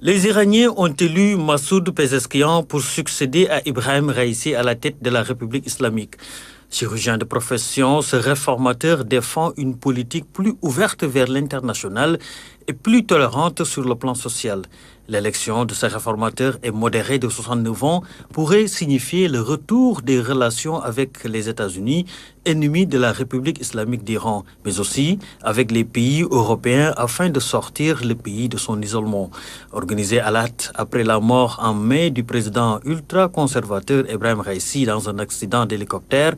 Les Iraniens ont élu Massoud Pezeshkian pour succéder à Ibrahim Raïssi à la tête de la République islamique. Chirurgien de profession, ce réformateur défend une politique plus ouverte vers l'international et plus tolérante sur le plan social. L'élection de ce réformateur et modéré de 69 ans pourrait signifier le retour des relations avec les États-Unis, ennemis de la République islamique d'Iran, mais aussi avec les pays européens afin de sortir le pays de son isolement. Organisé à Alat après la mort en mai du président ultra-conservateur Ibrahim Raïssi dans un accident d'hélicoptère,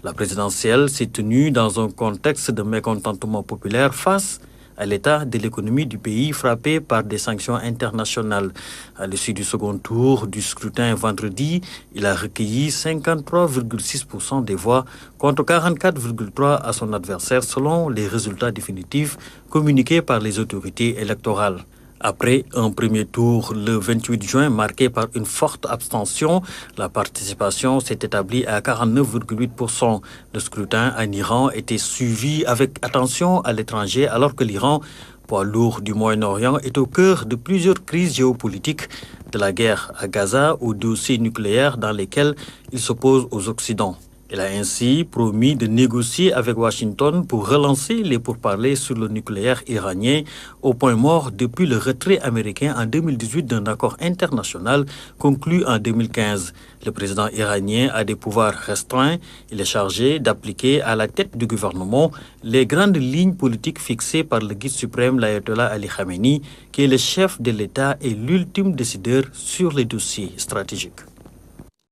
la présidentielle s'est tenue dans un contexte de mécontentement populaire face à l'état de l'économie du pays frappé par des sanctions internationales. À l'issue du second tour du scrutin vendredi, il a recueilli 53,6% des voix contre 44,3% à son adversaire selon les résultats définitifs communiqués par les autorités électorales. Après un premier tour le 28 juin marqué par une forte abstention, la participation s'est établie à 49,8%. Le scrutin en Iran était suivi avec attention à l'étranger alors que l'Iran, poids lourd du Moyen-Orient, est au cœur de plusieurs crises géopolitiques, de la guerre à Gaza aux dossiers nucléaires dans lesquels il s'oppose aux Occidents. Il a ainsi promis de négocier avec Washington pour relancer les pourparlers sur le nucléaire iranien au point mort depuis le retrait américain en 2018 d'un accord international conclu en 2015. Le président iranien a des pouvoirs restreints. Il est chargé d'appliquer à la tête du gouvernement les grandes lignes politiques fixées par le guide suprême l'Ayatollah Ali Khamenei, qui est le chef de l'État et l'ultime décideur sur les dossiers stratégiques.